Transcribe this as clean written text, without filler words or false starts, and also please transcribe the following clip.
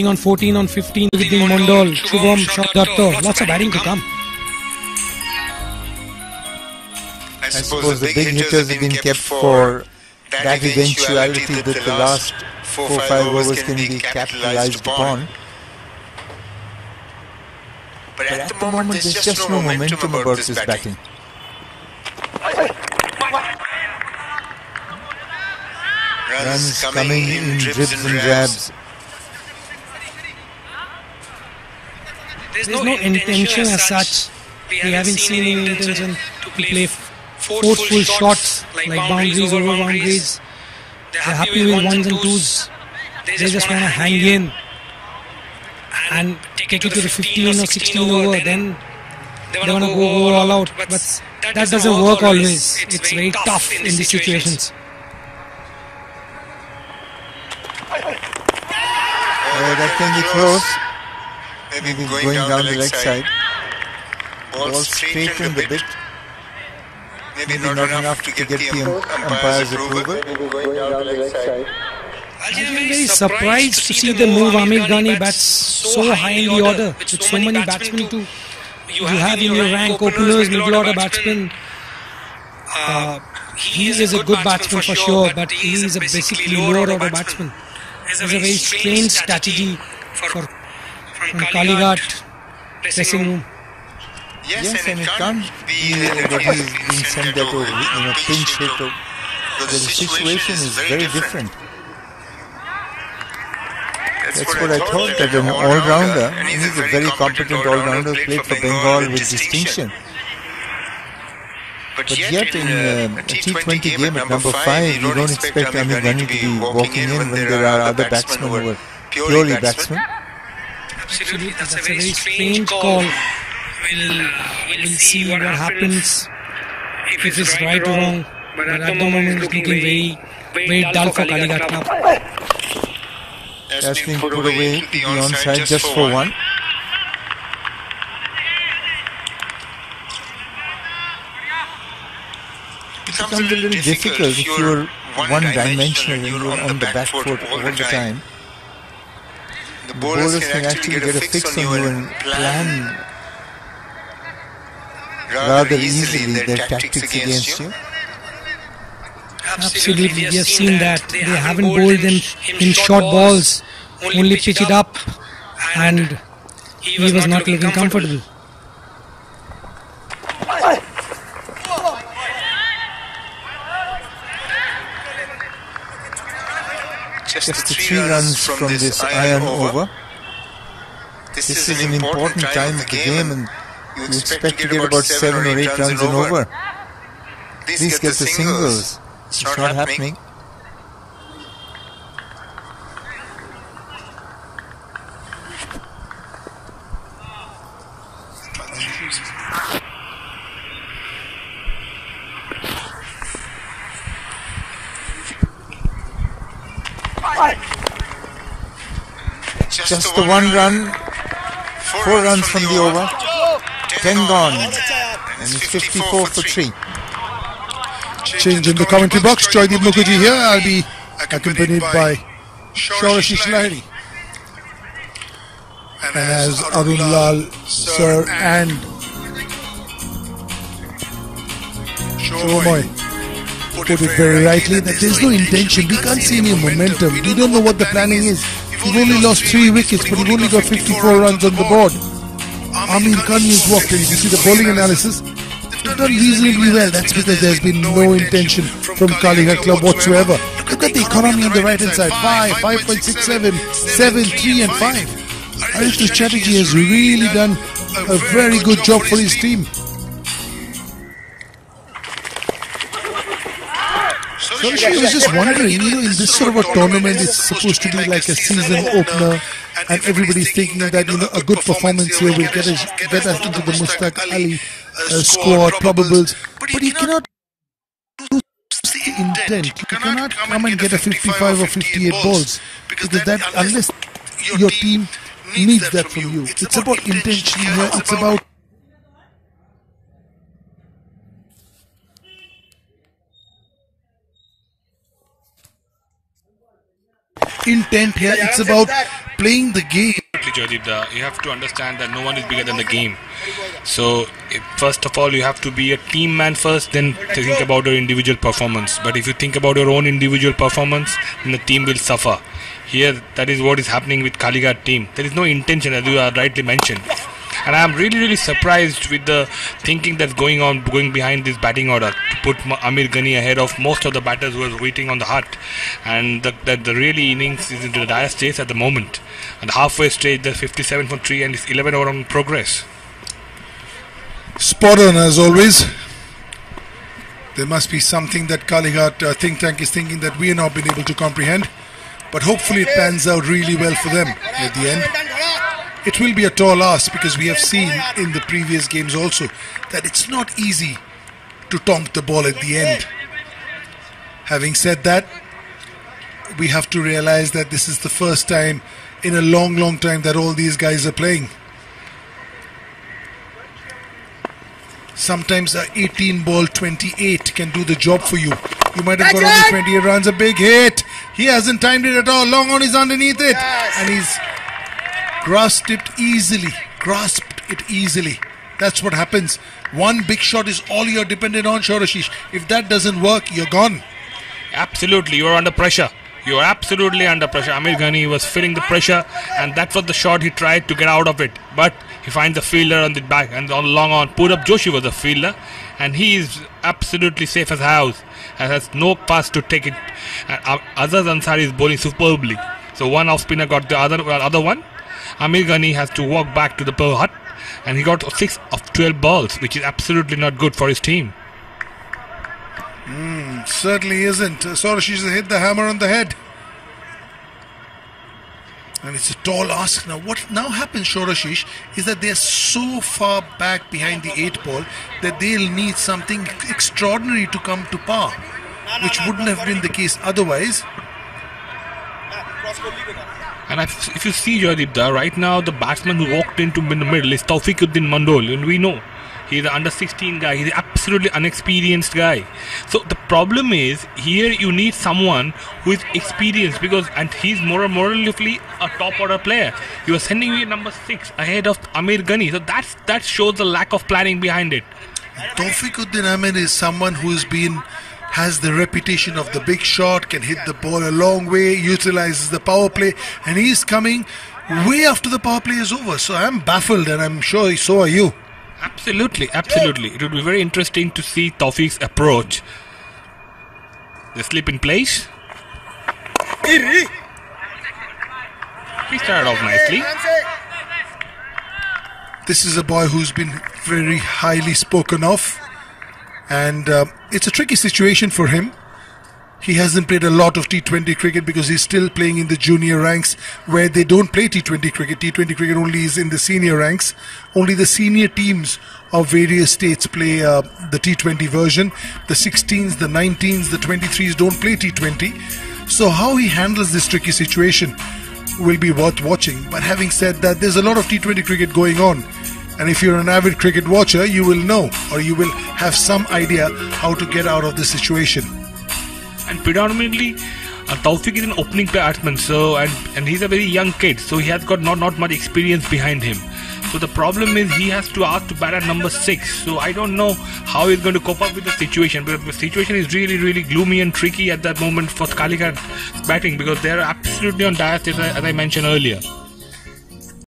on 14 on 15 with the Mondol, Shubham, Shotdatto. Lots of batting to come. I suppose the big hitters have been kept for that eventuality that the last 4-5 overs can be capitalized upon. But at the moment there's just no momentum about this batting. Runs coming in dribs and drabs. There's no intention as such. We haven't seen any intention to play forceful shots like boundaries over boundaries. They're happy with ones and twos. They just want to hang in and take it to the 15 or 16 over. Then they want to go all out. But that doesn't work always. It's very tough in these situations. That can be close. Maybe going down the leg side. Ball straightened a bit. Maybe not enough to get the umpire's approval. I'm very surprised to see the move Amir Ghani bats so high in the order with so many batsmen to you have in your rank, openers, middle order batsmen. He is a good batsman for sure, but he is a basically lower order batsman. It's a very strange strategy from Kalighat dressing room. Yes, and it can't be that he's been sent that over, pinch hit. The situation is very different. That's what I thought, that an all-rounder, and he's a very competent all-rounder, played for Bengal with distinction. But yet in a T20 game at number 5, you don't expect Amir Ghani to be walking in when there are other batsmen who are purely batsmen. Absolutely, that's a very strange call. We'll see what happens, if it's right or wrong. But at the moment it's looking very dull for Kalighat Club. That's been put away to the onside just for one. It becomes a little difficult if you're one-dimensional and you're on the back foot all the time. The bowlers can actually get a fix on you and plan rather easily their tactics against you. Absolutely, we have seen that. They haven't bowled them in short balls, only pitch it up, and he was not looking comfortable. Just the 3 runs from this iron over. This is an important time of the game, and you expect to get about 7 or 8 runs in over. Please get the singles. It's not happening. Just the 1 run, 4 runs from the over, 10 gone, and it's 54 for 3. Change in the commentary box. Joydeep Mukherjee here. I'll be accompanied by Shaurashish Lahiri. And as Arun Lal, Sir, and Shomoy put it very rightly, that there's no intention. We can't see any momentum. We don't know what the planning is. We've only lost 3 wickets, but we've only got 54 runs on the board. Amir Ghani has walked in. You see the bowling analysis. They've done reasonably well. That's because there's been no intention from Kalighat Club whatsoever. Look at the economy on the right hand side. 5, 5.67, 7, 3 and 5. Arish's strategy has really done a very good job for his team. So I was just wondering, in this sort of a tournament, it's supposed to be like a season opener, and everybody's thinking that a good performance here will get us into the Mushtaq Ali squad probables. But you cannot lose the intent. You cannot come and get a 55 or 58 balls, because that, unless your team needs that from you. It's about intention here. It's about intent here. It's about playing the game. You have to understand that no one is bigger than the game. So, first of all, you have to be a team man first, then think about your individual performance. But if you think about your own individual performance, then the team will suffer. Here, that is what is happening with Kalighat team. There is no intention, as you are rightly mentioned. And I am really surprised with the thinking that's going behind this batting order to put Amir Ghani ahead of most of the batters who are waiting on the hut. And that the really innings is into the dire states at the moment. At the halfway stage, there's 57 for 3 and it's 11 over on progress. Spot on as always. There must be something that Kalighat think tank is thinking that we are not been able to comprehend. But hopefully it pans out really well for them at the end. It will be a tall ask because we have seen in the previous games also that it's not easy to tonk the ball at the end. Having said that, we have to realize that this is the first time in a long time that all these guys are playing. Sometimes a 18 ball 28 can do the job for you. You might have got only 28 runs, a big hit. He hasn't timed it at all. Long on is underneath it. And he's grasped it easily. That's what happens. One big shot is all you're dependent on, Shorashish. If that doesn't work, you're gone. Absolutely, you are under pressure. You are absolutely under pressure. Amir Ghani was feeling the pressure, and that was the shot he tried to get out of it. But he finds the fielder on the back, and on long on, Purab Joshi was the fielder, and he is absolutely safe as a house, and has no pass to take it. Azaz Ansari is bowling superbly. So one off spinner got the other one. Amir Ghani has to walk back to the hut, and he got 6 of 12 balls, which is absolutely not good for his team. Certainly isn't. Sorashish has hit the hammer on the head. And it's a tall ask. Now what now happens, Shorashish, is that they're so far back behind the 8 ball that they'll need something extraordinary to come to par, which wouldn't have been the case otherwise. And if you see Joydipda, right now the batsman who walked into in the middle is Taufiquddin Mandol, and we know he's an under 16 guy. He's an absolutely unexperienced guy. So the problem is here you need someone who is experienced and he's more relatively a top order player. You are sending me number 6 ahead of Amir Ghani. So that shows the lack of planning behind it. Taufiquddin Ahmed is someone has the reputation of the big shot, can hit the ball a long way, utilizes the power play, and he's coming way after the power play is over. So I'm baffled, and I'm sure so are you. Absolutely. It would be very interesting to see Taufiq's approach. The slip in place. He started off nicely. This is a boy who's been very highly spoken of, and it's a tricky situation for him. He hasn't played a lot of T20 cricket because he's still playing in the junior ranks where they don't play T20 cricket. T20 cricket only is in the senior ranks. Only the senior teams of various states play the T20 version. The 16s, the 19s, the 23s don't play T20. So how he handles this tricky situation will be worth watching. But having said that, there's a lot of T20 cricket going on. And if you're an avid cricket watcher, you will know, or you will have some idea how to get out of this situation. And predominantly, Taufiq is an opening batsman, so and he's a very young kid, so he has got not much experience behind him. So the problem is he has to ask to bat at number 6. So I don't know how he's going to cope up with the situation. But the situation is really gloomy and tricky at that moment for Kalighat batting because they are absolutely on dire state, as I mentioned earlier.